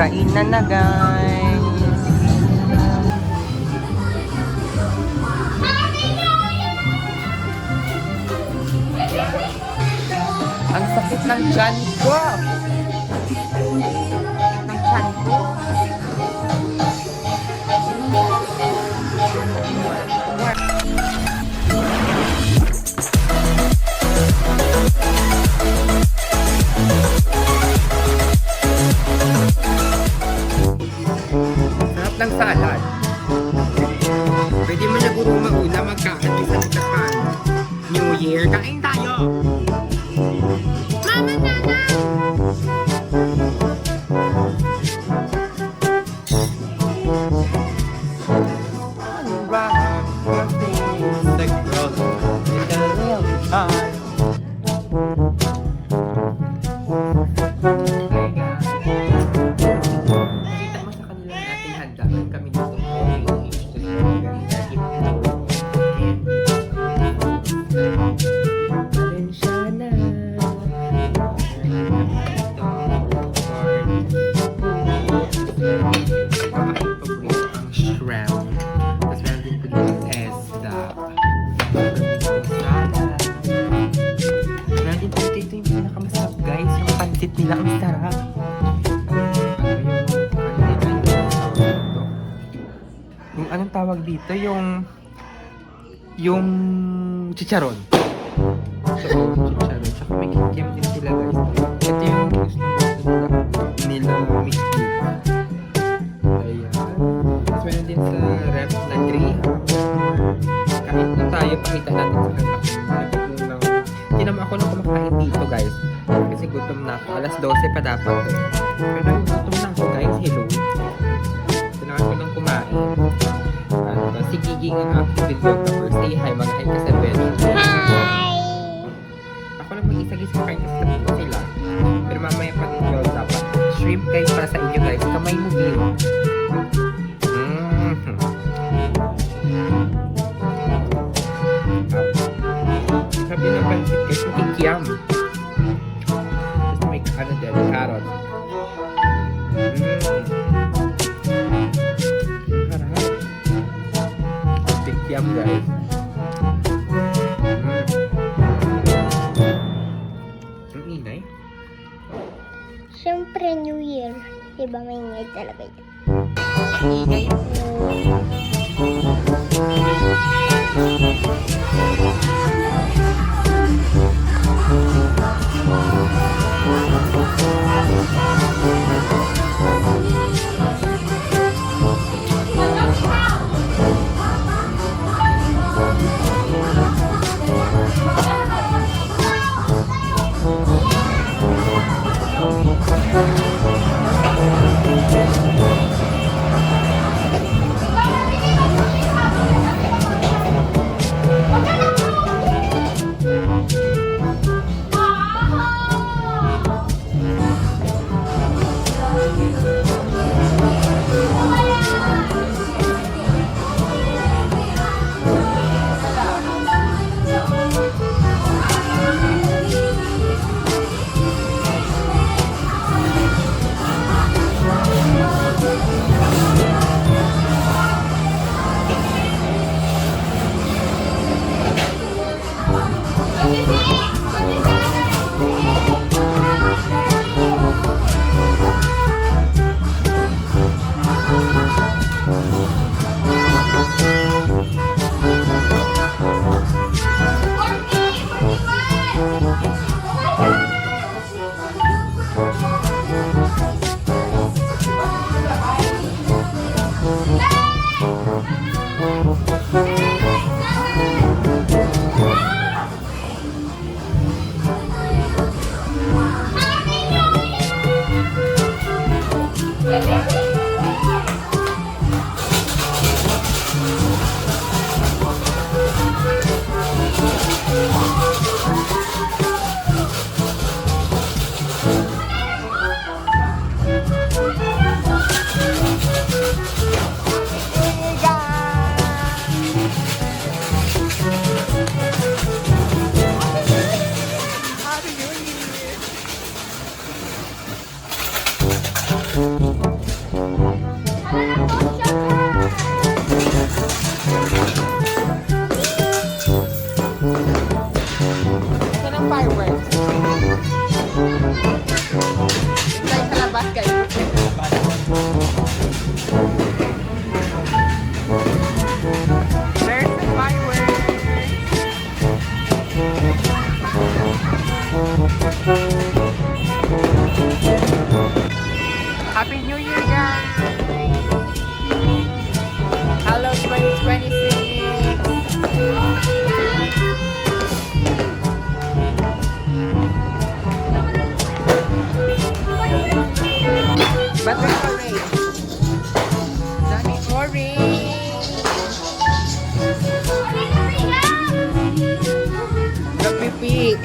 Kainan na guys. Ang sakit ng tiyan ko. Ng tiyan ko. Sarap ng salad. Pwede mo na puro mauna magkain sa Japan. New Year, kain tayo! Mama, Nana! Nila ang sarap. Yung anong tawag dito? Yung chicharon. So, chicharon. Tsaka may kikiam din sila guys. Ito yung gusto nila mixed beef. Ayan. Tapos meron din sa rep na graham. Kahit na tayo, pakita natin sa kanila. Hindi naman ako na kumakain dito guys. Kasi gutom na ako. Alas 12 pa dapat. Pero gutom na ako guys. Hello. Kailangan ko nang kumain. At si Gigi ng aking videographer. Say hi. Mag-hi ka sa bed. Hi! Ako lang mag-isa-gisa kain kasi sila. Pero mamaya pag ito dapat. Shrimp guys para sa inyo guys. Kamay mo view. Sabi ng pansit guys. Kikiam. Ano din, carrot. Harap. Tikyam guys. Ang ingay. Siyempre New Year. Diba may ingay talaga yun? Ang ingay po. Happy New Year, guys! Hello, 2026! But we're orange. Johnny orange. Let me pick.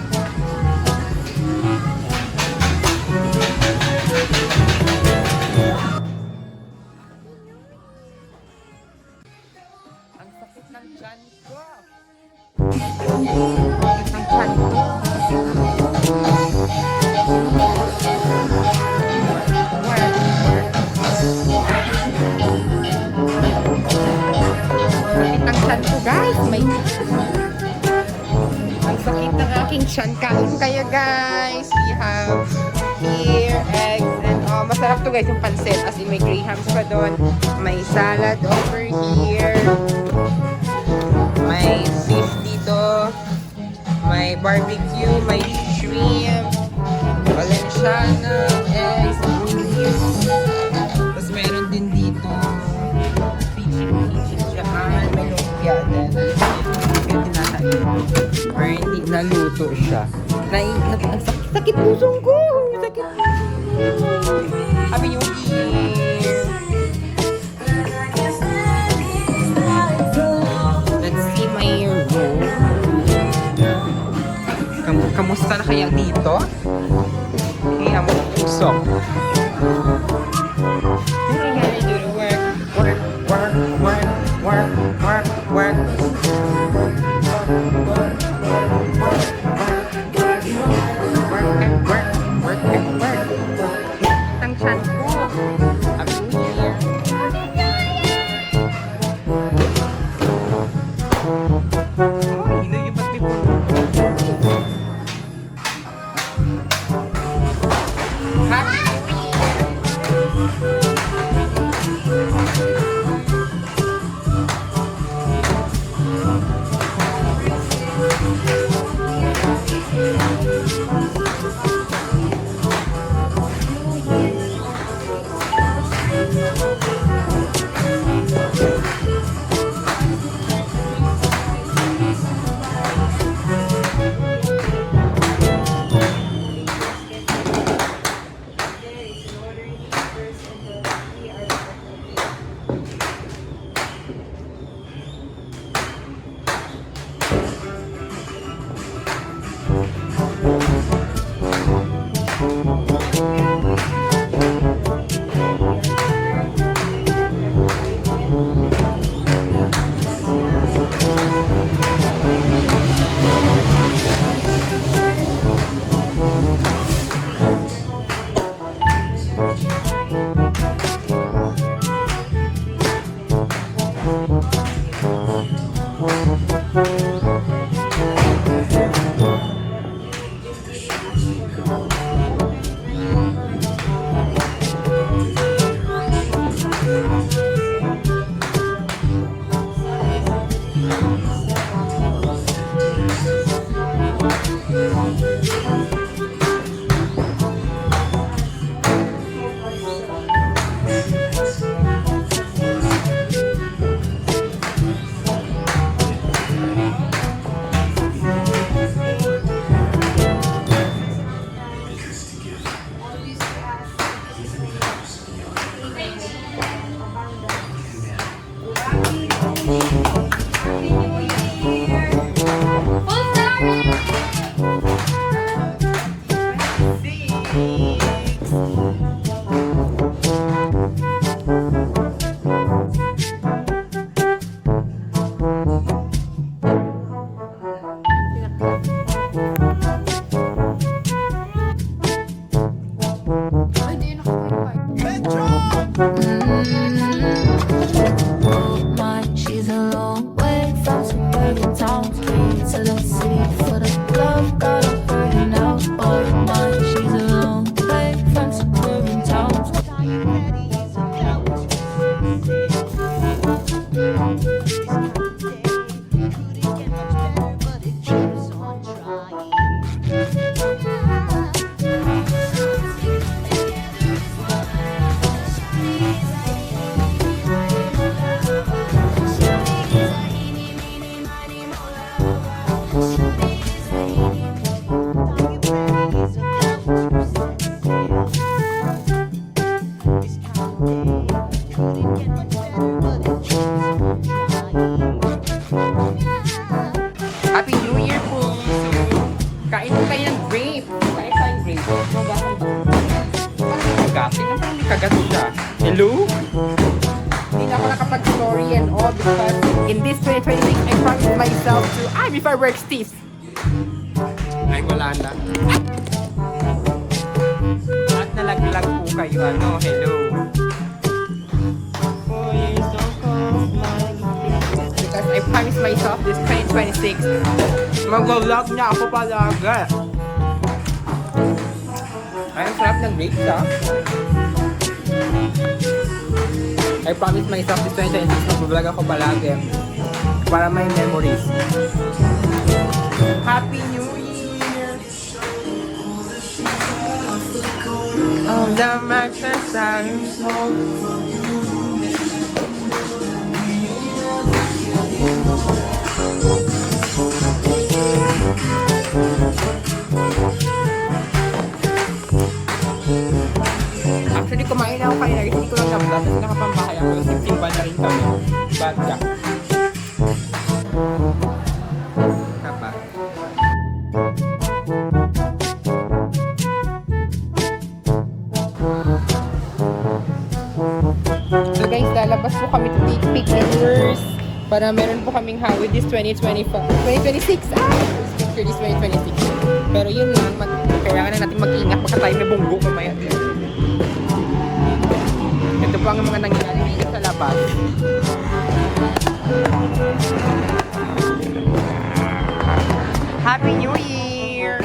Ang sakit ng tiyan ko. Ang sakit ng tiyan ko. Sakit ng tiyan ko, guys. Ang sakit ng aking tiyan. Kain kayo, guys. We have here, eggs, and masarap to, guys, yung pancit. As in, may grahams pa doon. May salad over here. May beef dito. May barbecue. May shrimp. Valenciana. Eggs. Tapos meron din dito. Peachy dyan. May lumpia din. Yung tinatayo. Or hindi naluto siya. Ang sakit pusong ko. Sakit. Happy New Year. Let's see my room. Kamusta na kaya dito? Kaya mo pusok. Hey, do the work. Work, work, work, work, work, work. Ang tiyan ko. Happy New Year. Oh, hinuyupat ni Puno. Happy New Year. Hello? Hindi na ako nakapag-story and all because in this 2026, I promised myself to, before work, Steve. Ay, wala na. At nalaglag po kayo, hello. Oh, you're so cold, because I promised myself this 2026, mag-vlog na ako palagi. Ay, ang sarap ng grapes, I promised myself this 2026, mag-vlog ako palagi para may memories. Happy New Year! Oh, the exercise. Actually, kumain ako kanina kasi hindi ko lang na-vlog kasi nakapambahay ako. Simba na rin kami. Bad ka. Kapa. So guys, lalabas po kami to take pictures para meron po kaming Hawid this 2026. Picture this 2026. Pero yun lang, kailangan na natin mag-ingat pagka tayo may bunggo mamaya. Ito po ang mga nangyayari dito sa labas. Happy New Year!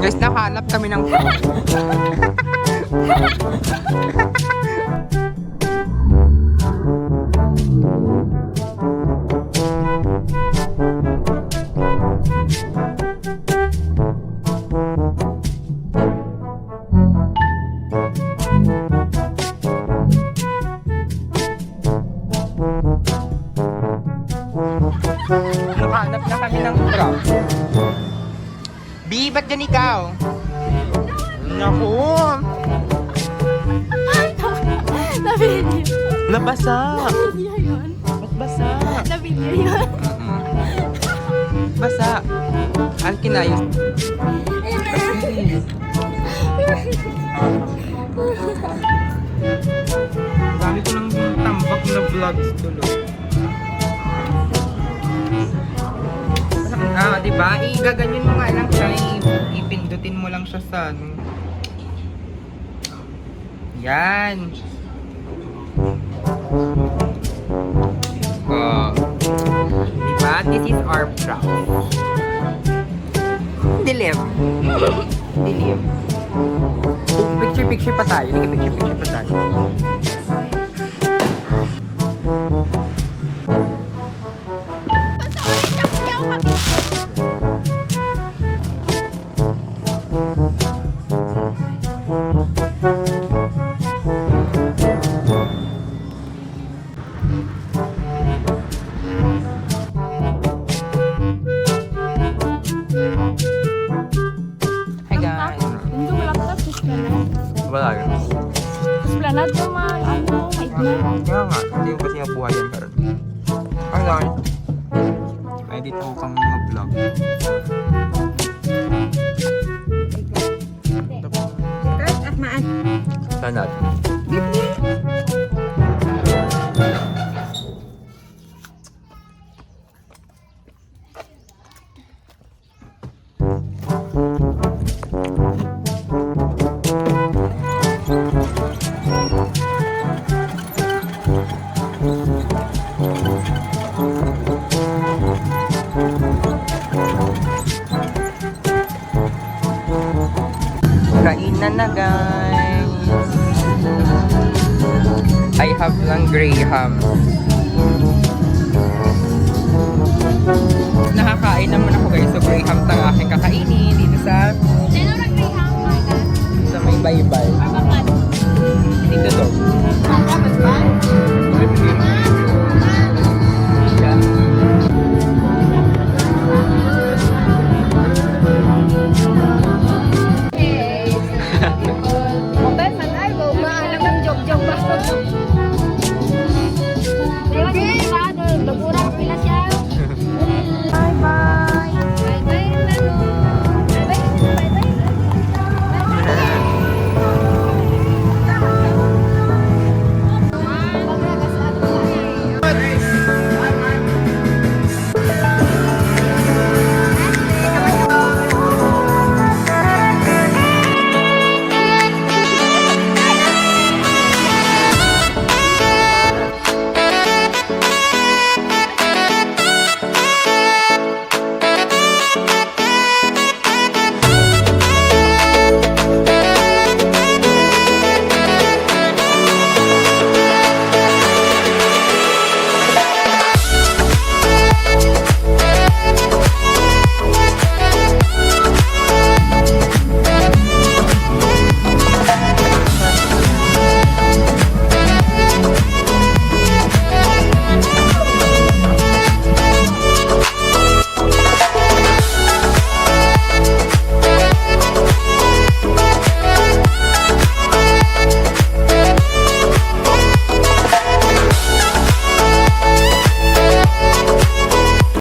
Guys, nakahanap kami ng nakahanap na kami ng crowd. B, ba't gan ikaw? Naku! Na-video. Nabasa! Na-video yun. Ba't basa? Na-video yun. Basa. Ang kinayos. Dami ko ng tambak na vlogs tuloy. Diba? Igaganyan mo nga lang siya. Ipindutin mo lang siya sa Yan. Diba? This is our brow. Dilim. Dilim. Picture pa tayo. Picture pa tayo. Hi guys. Hindi ko lang tapos esplanade. Wala yun. Esplanade naman, higman. Kaya nga, hindi ko kasi nabuhayan karon. Hi guys. Ay, dito kang mag-vlog. Sanad. Kainan na guys. I have lang Graham. Nakakain naman ako guys. So Graham tang aking kakainin dito sa Sino nag-Graham? may baybay. Arbakan. Dito to.